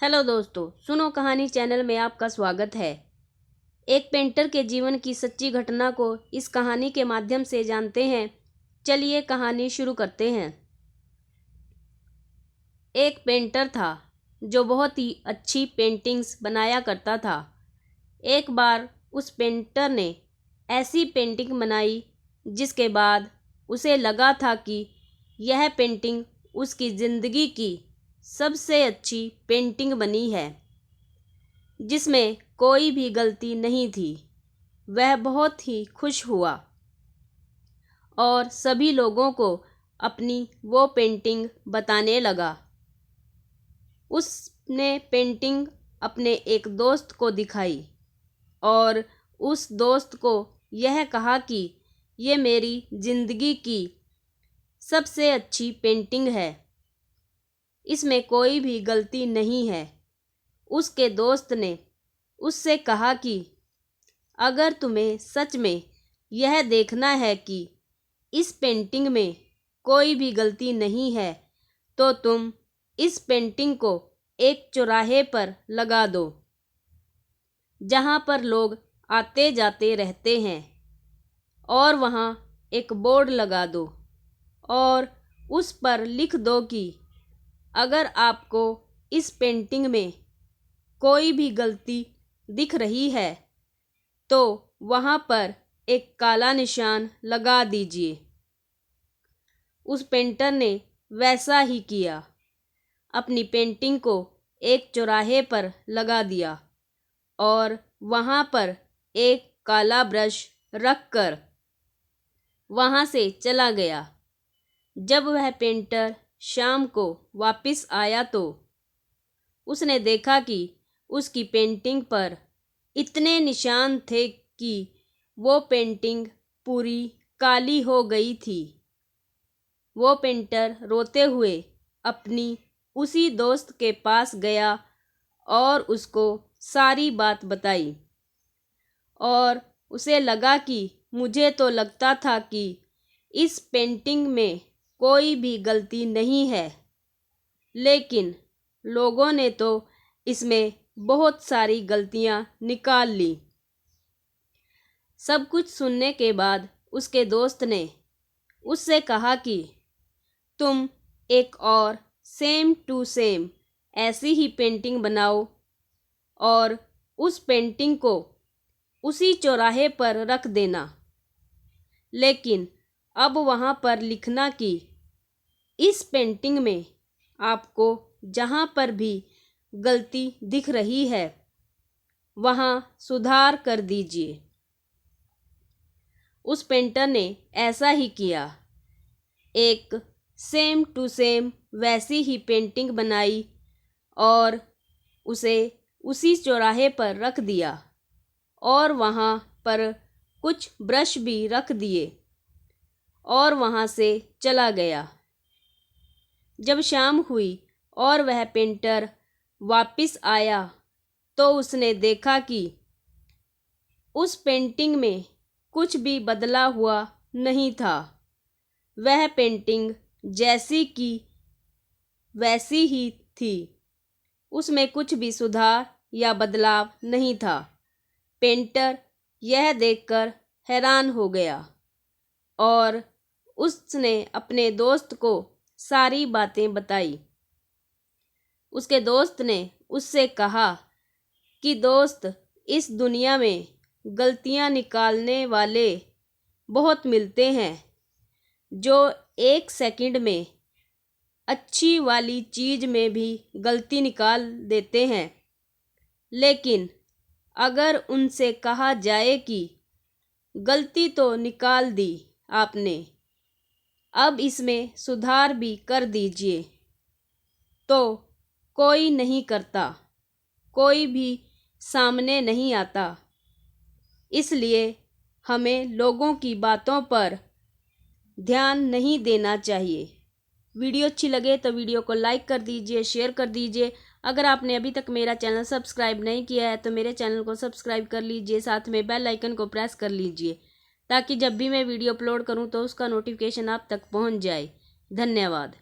Hello दोस्तों, सुनो कहानी चैनल में आपका स्वागत है। एक पेंटर के जीवन की सच्ची घटना को इस कहानी के माध्यम से जानते हैं। चलिए कहानी शुरू करते हैं। एक पेंटर था जो बहुत ही अच्छी पेंटिंग्स बनाया करता था। एक बार उस पेंटर ने ऐसी पेंटिंग बनाई जिसके बाद उसे लगा था कि यह पेंटिंग उसकी ज़िंदगी की सबसे अच्छी पेंटिंग बनी है, जिसमें कोई भी गलती नहीं थी। वह बहुत ही खुश हुआ और सभी लोगों को अपनी वो पेंटिंग बताने लगा। उसने पेंटिंग अपने एक दोस्त को दिखाई और उस दोस्त को यह कहा कि ये मेरी ज़िंदगी की सबसे अच्छी पेंटिंग है, इसमें कोई भी गलती नहीं है। उसके दोस्त ने उससे कहा कि अगर तुम्हें सच में यह देखना है कि इस पेंटिंग में कोई भी गलती नहीं है, तो तुम इस पेंटिंग को एक चौराहे पर लगा दो, जहाँ पर लोग आते जाते रहते हैं, और वहाँ एक बोर्ड लगा दो और उस पर लिख दो कि अगर आपको इस पेंटिंग में कोई भी गलती दिख रही है तो वहाँ पर एक काला निशान लगा दीजिए। उस पेंटर ने वैसा ही किया, अपनी पेंटिंग को एक चौराहे पर लगा दिया और वहाँ पर एक काला ब्रश रखकर वहाँ से चला गया। जब वह पेंटर शाम को वापस आया तो उसने देखा कि उसकी पेंटिंग पर इतने निशान थे कि वो पेंटिंग पूरी काली हो गई थी। वो पेंटर रोते हुए अपनी उसी दोस्त के पास गया और उसको सारी बात बताई, और उसे लगा कि मुझे तो लगता था कि इस पेंटिंग में कोई भी गलती नहीं है, लेकिन लोगों ने तो इसमें बहुत सारी गलतियां निकाल ली। सब कुछ सुनने के बाद उसके दोस्त ने उससे कहा कि तुम एक और सेम टू सेम ऐसी ही पेंटिंग बनाओ और उस पेंटिंग को उसी चौराहे पर रख देना, लेकिन अब वहाँ पर लिखना कि इस पेंटिंग में आपको जहाँ पर भी गलती दिख रही है वहाँ सुधार कर दीजिए। उस पेंटर ने ऐसा ही किया, एक सेम टू सेम वैसी ही पेंटिंग बनाई और उसे उसी चौराहे पर रख दिया और वहाँ पर कुछ ब्रश भी रख दिए और वहाँ से चला गया। जब शाम हुई और वह पेंटर वापस आया तो उसने देखा कि उस पेंटिंग में कुछ भी बदला हुआ नहीं था। वह पेंटिंग जैसी की वैसी ही थी, उसमें कुछ भी सुधार या बदलाव नहीं था। पेंटर यह देखकर हैरान हो गया और उसने अपने दोस्त को सारी बातें बताई। उसके दोस्त ने उससे कहा कि दोस्त, इस दुनिया में गलतियां निकालने वाले बहुत मिलते हैं, जो एक सेकंड में अच्छी वाली चीज़ में भी गलती निकाल देते हैं, लेकिन अगर उनसे कहा जाए कि गलती तो निकाल दी आपने, अब इसमें सुधार भी कर दीजिए, तो कोई नहीं करता, कोई भी सामने नहीं आता। इसलिए हमें लोगों की बातों पर ध्यान नहीं देना चाहिए। वीडियो अच्छी लगे तो वीडियो को लाइक कर दीजिए, शेयर कर दीजिए। अगर आपने अभी तक मेरा चैनल सब्सक्राइब नहीं किया है तो मेरे चैनल को सब्सक्राइब कर लीजिए, साथ में बेल आइकन को प्रेस कर लीजिए, ताकि जब भी मैं वीडियो अपलोड करूं तो उसका नोटिफिकेशन आप तक पहुंच जाए। धन्यवाद।